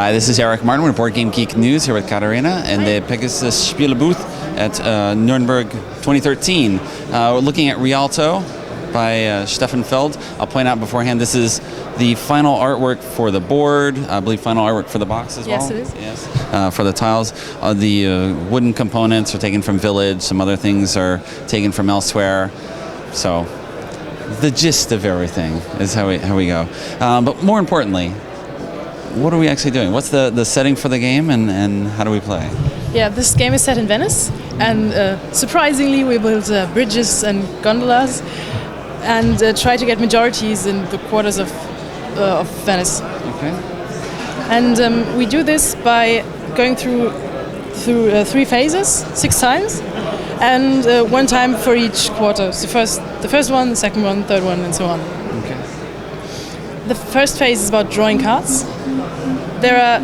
Hi, this is Eric Martin with Board Game Geek News here with Katarina and the Pegasus Spiele booth at Nuremberg 2013. We're looking at Rialto by Stefan Feld. I'll point out beforehand this is the final artwork for the board, I believe final artwork for the box as well. Yes, it is. Yes. For the tiles. The wooden components are taken from Village, some other things are taken from elsewhere. So the gist of everything is how we go. But more importantly, what are we actually doing? What's the setting for the game and how do we play? Yeah, this game is set in Venice, and surprisingly we build bridges and gondolas and try to get majorities in the quarters of Venice. Okay. And we do this by going through 3 phases, 6 times, and 1 time for each quarter. So the first one, the second one, third one, and so on. Okay. The first phase is about drawing cards. There are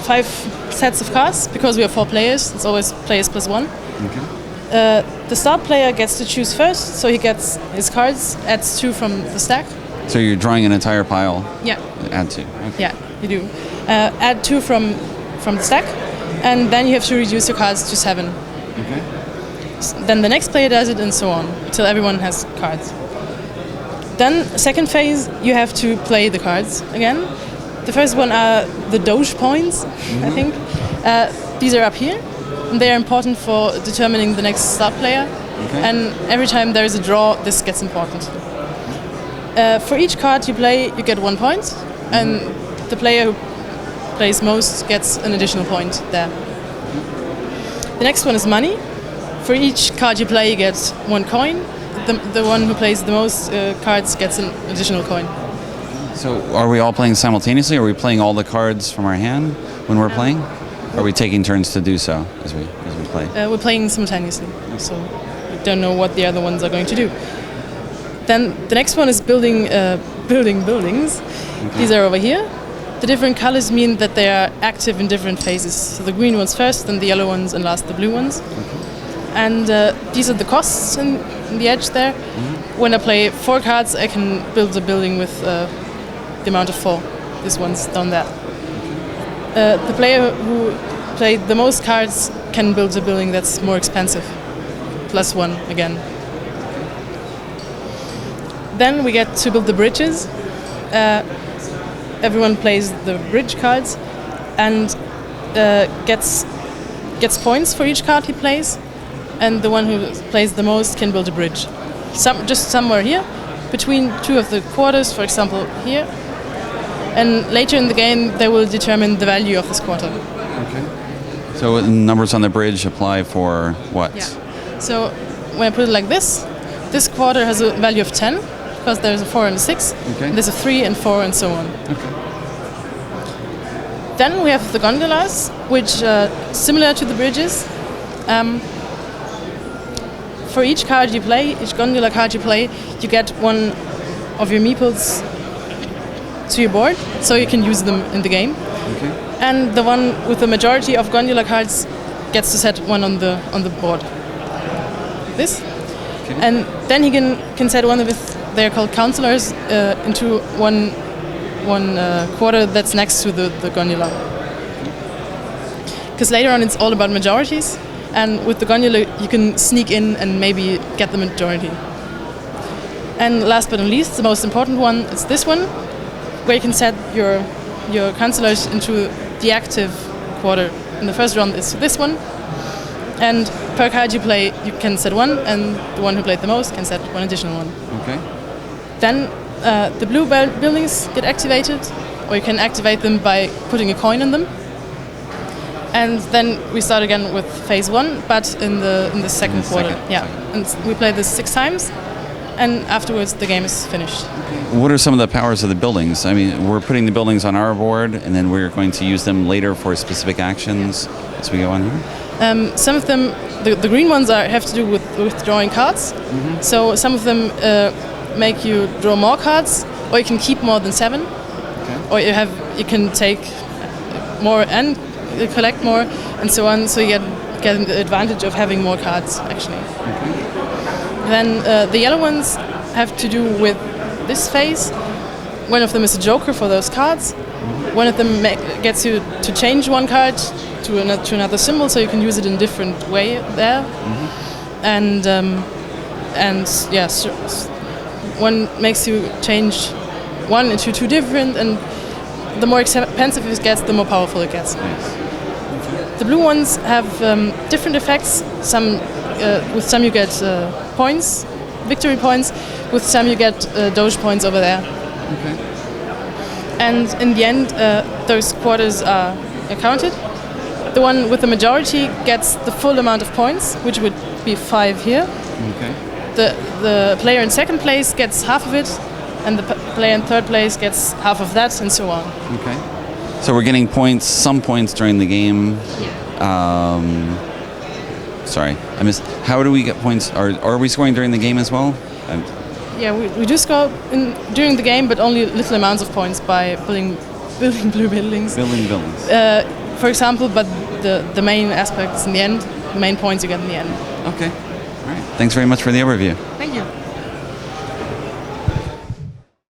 5 sets of cards because we are 4 players. It's always players plus 1. Okay. The start player gets to choose first, so he gets his cards, adds 2 from the stack. So you're drawing an entire pile? Yeah. Add 2. Okay. Yeah, you do. Add 2 from the stack, and then you have to reduce your cards to 7. Okay. Then the next player does it, and so on, till everyone has cards. Then, second phase, you have to play the cards again. The first one are the Doge points, I think. These are up here, and they are important for determining the next start player. Okay. And every time there is a draw, this gets important. For each card you play, you get 1 point, and the player who plays most gets an additional point there. The next one is money. For each card you play, you get 1 coin. The one who plays the most cards gets an additional coin. So are we all playing simultaneously? Are we playing all the cards from our hand when we're playing? Or are we taking turns to do so as we play? We're playing simultaneously, so we don't know what the other ones are going to do. Then the next one is building buildings. Okay. These are over here. The different colors mean that they are active in different phases. So the green ones first, then the yellow ones, and last the blue ones. Okay. And these are the costs in the edge there. Mm-hmm. When I play 4 cards, I can build a building with the amount of 4. This one's down there. The player who played the most cards can build a building that's more expensive. Plus 1 again. Then we get to build the bridges. Everyone plays the bridge cards and gets points for each card he plays. And the one who plays the most can build a bridge. Just somewhere here, between 2 of the quarters, for example, here. And later in the game, they will determine the value of this quarter. Okay. So numbers on the bridge apply for what? Yeah. So when I put it like this quarter has a value of 10, because there's a 4 and a 6. Okay. And there's a 3 and 4 and so on. Okay. Then we have the gondolas, which are similar to the bridges. For each card you play, each gondola card you play, you get 1 of your meeples to your board, so you can use them in the game. Okay. And the one with the majority of gondola cards gets to set 1 on the board. This. Okay. And then he can set 1 with, they're called counselors, into one quarter that's next to the gondola. Because later on it's all about majorities. And with the gondola, you can sneak in and maybe get the majority. And last but not least, the most important one is this one, where you can set your counselors into the active quarter. In the first round is this one. And per card you play, you can set 1, and the one who played the most can set 1 additional one. Okay. Then the blue buildings get activated, or you can activate them by putting a coin in them. And then we start again with phase 1, but in the second quarter. Yeah, and we play this 6 times, and afterwards the game is finished. Okay. What are some of the powers of the buildings? I mean, we're putting the buildings on our board, and then we're going to use them later for specific actions as we go on here? Some of them, the green ones have to do with drawing cards. Mm-hmm. So some of them make you draw more cards, or you can keep more than 7, okay. Or you can take more and collect more, and so on. So you get the advantage of having more cards, actually. Okay. Then the yellow ones have to do with this phase. One of them is a joker for those cards, One of them gets you to change one card to another symbol, so you can use it in a different way there. And yes, one makes you change one into two different, and the more expensive it gets, the more powerful it gets. The blue ones have different effects. With some you get points, victory points. With some you get Doge points over there. Okay. And in the end, those quarters are counted. The one with the majority gets the full amount of points, which would be 5 here. Okay. The player in second place gets half of it, and the player in third place gets half of that, and so on. Okay. So we're getting points, some points during the game. Sorry, I missed. How do we get points? Are we scoring during the game as well? Yeah, we do score during the game, but only little amounts of points by building blue buildings. Building buildings. For example, but the main aspects in the end, the main points you get in the end. Okay. All right. Thanks very much for the overview. Thank you.